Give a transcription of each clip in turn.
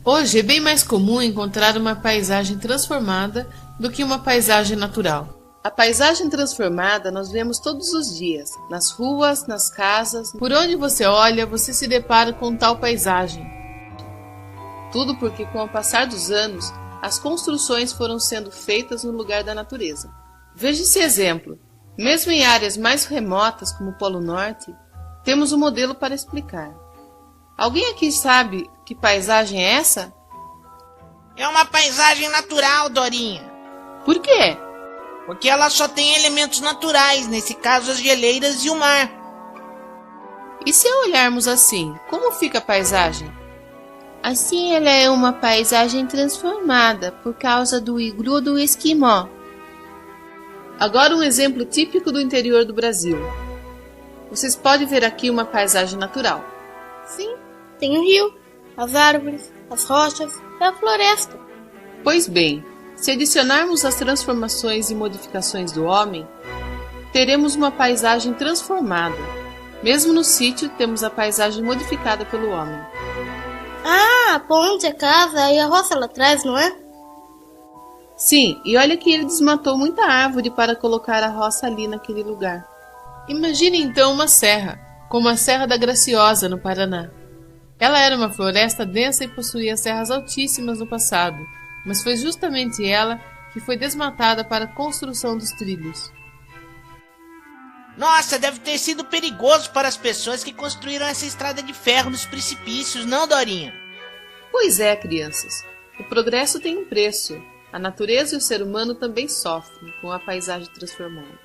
Hoje é bem mais comum encontrar uma paisagem transformada do que uma paisagem natural. A paisagem transformada nós vemos todos os dias, nas ruas, nas casas, por onde você olha, você se depara com tal paisagem. Tudo porque, com o passar dos anos, as construções foram sendo feitas no lugar da natureza. Veja esse exemplo. Mesmo em áreas mais remotas, como o Polo Norte, temos um modelo para explicar. Alguém aqui sabe que paisagem é essa? É uma paisagem natural, Dorinha. Por quê? Porque ela só tem elementos naturais, nesse caso as geleiras e o mar. E se olharmos assim, como fica a paisagem? Assim ela é uma paisagem transformada por causa do iglu do esquimó. Agora um exemplo típico do interior do Brasil. Vocês podem ver aqui uma paisagem natural. Sim, tem o rio, as árvores, as rochas e a floresta. Pois bem, se adicionarmos as transformações e modificações do homem, teremos uma paisagem transformada. Mesmo no sítio, temos a paisagem modificada pelo homem. Ah, a ponte, a casa e a roça lá atrás, não é? Sim, e olha que ele desmatou muita árvore para colocar a roça ali naquele lugar. Imagine então uma serra, como a Serra da Graciosa, no Paraná. Ela era uma floresta densa e possuía serras altíssimas no passado, mas foi justamente ela que foi desmatada para a construção dos trilhos. Nossa, deve ter sido perigoso para as pessoas que construíram essa estrada de ferro nos precipícios, não, Dorinha? Pois é, crianças. O progresso tem um preço. A natureza e o ser humano também sofrem com a paisagem transformada.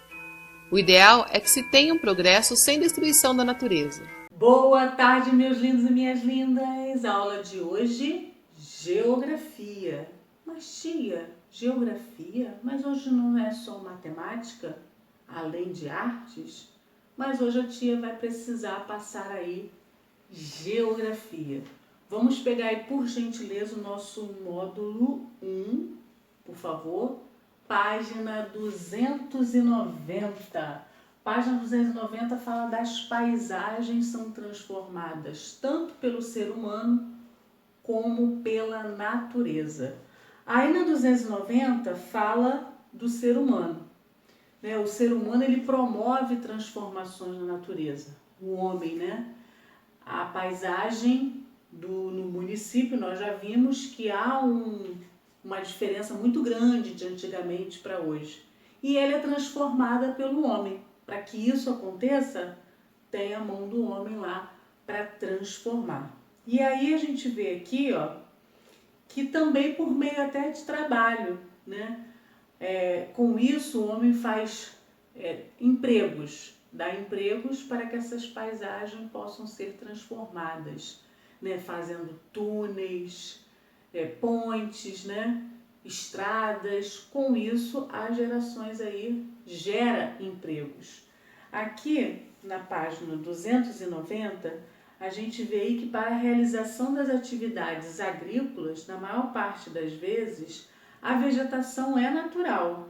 O ideal é que se tenha um progresso sem destruição da natureza. Boa tarde, meus lindos e minhas lindas. A aula de hoje, geografia. Mas tia, geografia? Mas hoje não é só matemática, além de artes? Mas hoje a tia vai precisar passar aí geografia. Vamos pegar aí, por gentileza, o nosso módulo 1, por favor, página 290. Página 290 fala das paisagens são transformadas tanto pelo ser humano como pela natureza. Aí na 290 fala do ser humano. Né? O ser humano ele promove transformações na natureza. O homem, né? A paisagem no município, nós já vimos que há uma diferença muito grande de antigamente para hoje. E ela é transformada pelo homem. Para que isso aconteça, tem a mão do homem lá para transformar. E aí a gente vê aqui, ó, que também por meio até de trabalho, né? Com isso o homem faz empregos, dá empregos para que essas paisagens possam ser transformadas, né? Fazendo túneis, pontes, né? Estradas. Com isso as gerações aí gera empregos. Aqui na página 290 a gente vê aí que para a realização das atividades agrícolas, na maior parte das vezes, a vegetação é natural,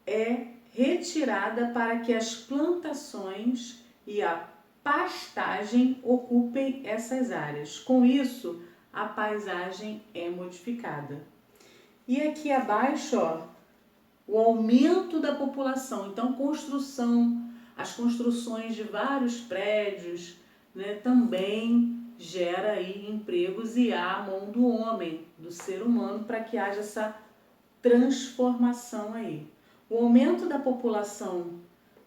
é retirada para que as plantações e a pastagem ocupem essas áreas. Com isso, a paisagem é modificada. E aqui abaixo, ó, o aumento da população. Então, as construções de vários prédios, né, também gera aí empregos e há a mão do homem, do ser humano, para que haja essa transformação aí. O aumento da população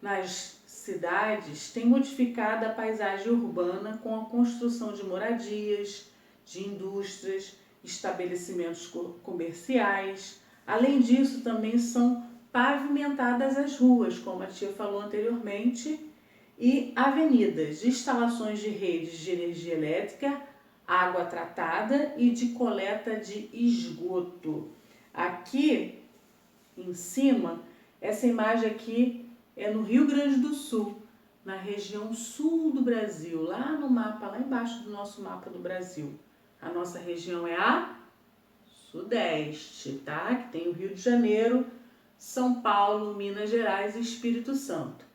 nas cidades tem modificado a paisagem urbana com a construção de moradias, de indústrias, estabelecimentos comerciais. Além disso, também são pavimentadas as ruas, como a tia falou anteriormente, e avenidas, instalações de redes de energia elétrica, água tratada e de coleta de esgoto. Aqui em cima, essa imagem aqui é no Rio Grande do Sul, na região sul do Brasil, lá no mapa, lá embaixo do nosso mapa do Brasil. A nossa região é a Sudeste, tá? Que tem o Rio de Janeiro, São Paulo, Minas Gerais e Espírito Santo.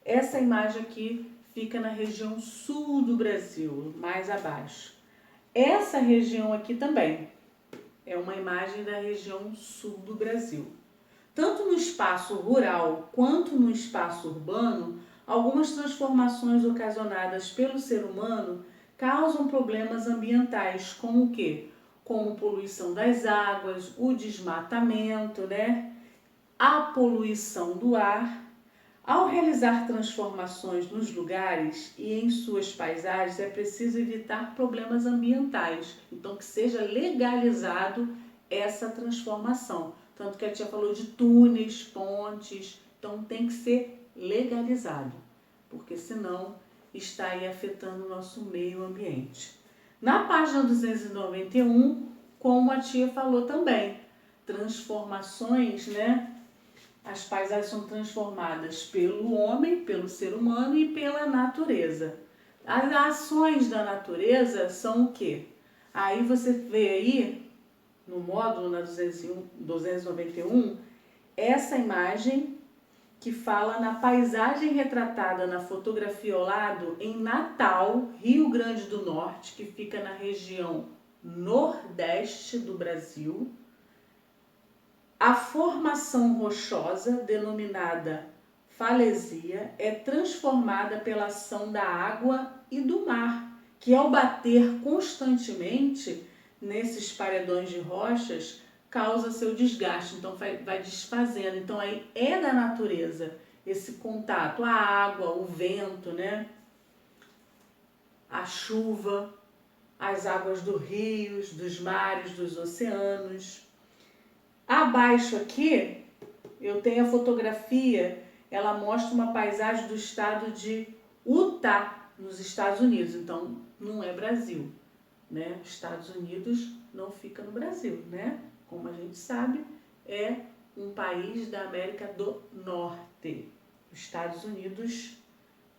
Essa imagem aqui fica na região sul do Brasil, mais abaixo. Essa região aqui também é uma imagem da região sul do Brasil. Tanto no espaço rural quanto no espaço urbano, algumas transformações ocasionadas pelo ser humano causam problemas ambientais, como o quê? Como poluição das águas, o desmatamento, né? A poluição do ar. Ao realizar transformações nos lugares e em suas paisagens, é preciso evitar problemas ambientais. Então, que seja legalizado essa transformação. Tanto que a tia falou de túneis, pontes. Então, tem que ser legalizado, porque senão está aí afetando o nosso meio ambiente. Na página 291, como a tia falou também, transformações, né? As paisagens são transformadas pelo homem, pelo ser humano e pela natureza. As ações da natureza são o quê? Aí você vê aí, no módulo na 291, essa imagem que fala na paisagem retratada na fotografia ao lado em Natal, Rio Grande do Norte, que fica na região nordeste do Brasil. A formação rochosa, denominada falesia, é transformada pela ação da água e do mar, que ao bater constantemente nesses paredões de rochas, causa seu desgaste, então vai desfazendo. Então aí é da natureza esse contato, a água, o vento, né? A chuva, as águas dos rios, dos mares, dos oceanos. Abaixo aqui, eu tenho a fotografia, ela mostra uma paisagem do estado de Utah, nos Estados Unidos. Então, não é Brasil, né? Estados Unidos não fica no Brasil, né? Como a gente sabe, é um país da América do Norte, Estados Unidos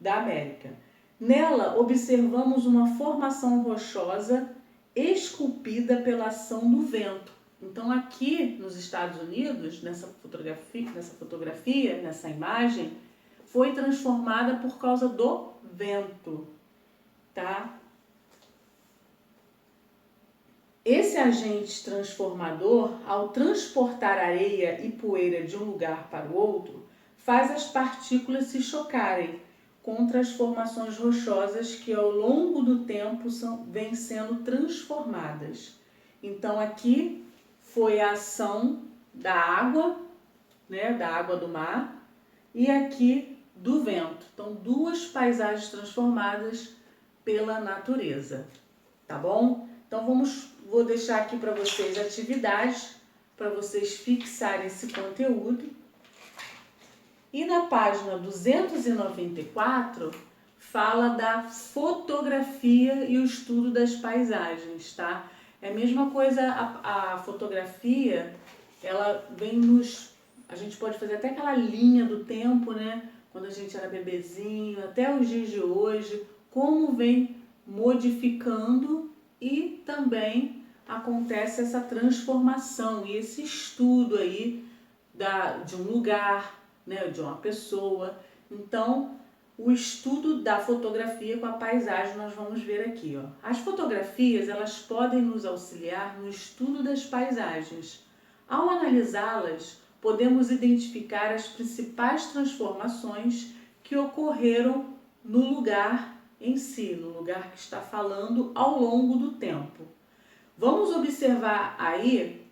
da América. Nela, observamos uma formação rochosa esculpida pela ação do vento. Então, aqui nos Estados Unidos, nessa fotografia, nessa imagem, foi transformada por causa do vento, tá? Esse agente transformador, ao transportar areia e poeira de um lugar para o outro, faz as partículas se chocarem contra as formações rochosas que ao longo do tempo vêm sendo transformadas. Então, aqui foi a ação da água, né, da água do mar, e aqui do vento. Então, duas paisagens transformadas pela natureza, tá bom? Então, vou deixar aqui para vocês atividades, para vocês fixarem esse conteúdo. E na página 294, fala da fotografia e o estudo das paisagens, tá? É a mesma coisa, a fotografia, ela vem a gente pode fazer até aquela linha do tempo, né? Quando a gente era bebezinho, até os dias de hoje, como vem modificando e também acontece essa transformação e esse estudo aí de um lugar, né? De uma pessoa. Então, o estudo da fotografia com a paisagem nós vamos ver aqui, ó. As fotografias, elas podem nos auxiliar no estudo das paisagens. Ao analisá-las, podemos identificar as principais transformações que ocorreram no lugar em si, no lugar que está falando ao longo do tempo. Vamos observar aí,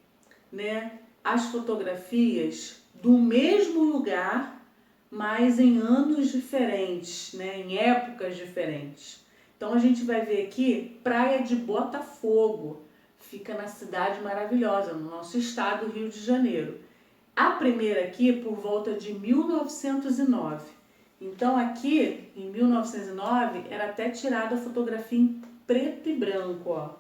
né, as fotografias do mesmo lugar, mas em anos diferentes, né, em épocas diferentes. Então a gente vai ver aqui Praia de Botafogo, fica na cidade maravilhosa, no nosso estado, Rio de Janeiro. A primeira aqui por volta de 1909. Então aqui em 1909 era até tirada a fotografia em preto e branco, ó.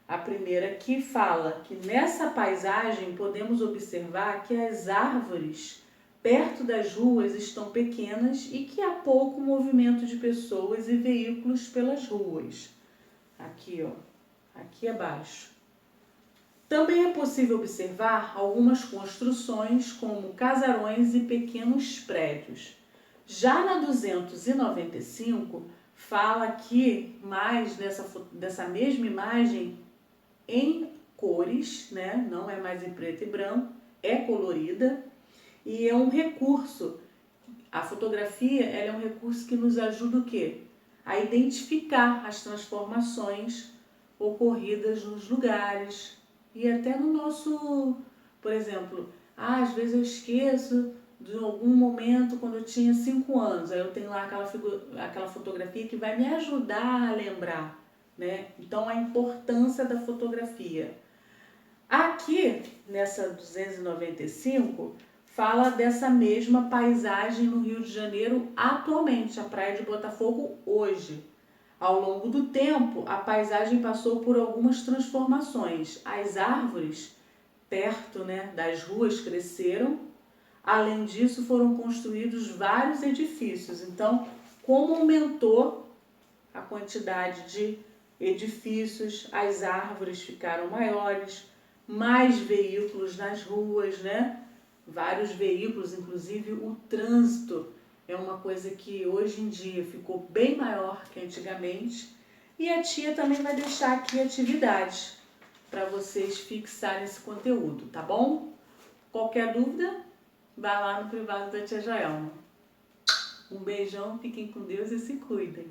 A primeira aqui fala que nessa paisagem podemos observar que as árvores perto das ruas estão pequenas e que há pouco movimento de pessoas e veículos pelas ruas. Aqui, ó, aqui abaixo. Também é possível observar algumas construções como casarões e pequenos prédios. Já na 295, fala aqui mais dessa mesma imagem em cores, né? Não é mais em preto e branco, é colorida e é um recurso. A fotografia, ela é um recurso que nos ajuda o quê? A identificar as transformações ocorridas nos lugares e até no nosso, por exemplo, às vezes eu esqueço de algum momento quando eu tinha 5 anos, aí eu tenho lá aquela fotografia que vai me ajudar a lembrar, né? Então a importância da fotografia. Aqui, nessa 295, fala dessa mesma paisagem no Rio de Janeiro atualmente, a Praia de Botafogo hoje. Ao longo do tempo, a paisagem passou por algumas transformações. As árvores perto, né, das ruas cresceram. Além disso, foram construídos vários edifícios. Então, como aumentou a quantidade de edifícios, as árvores ficaram maiores, mais veículos nas ruas, né? Vários veículos, inclusive o trânsito é uma coisa que hoje em dia ficou bem maior que antigamente. E a tia também vai deixar aqui atividades para vocês fixarem esse conteúdo, tá bom? Qualquer dúvida, vá lá no privado da tia Joelma. Um beijão, fiquem com Deus e se cuidem.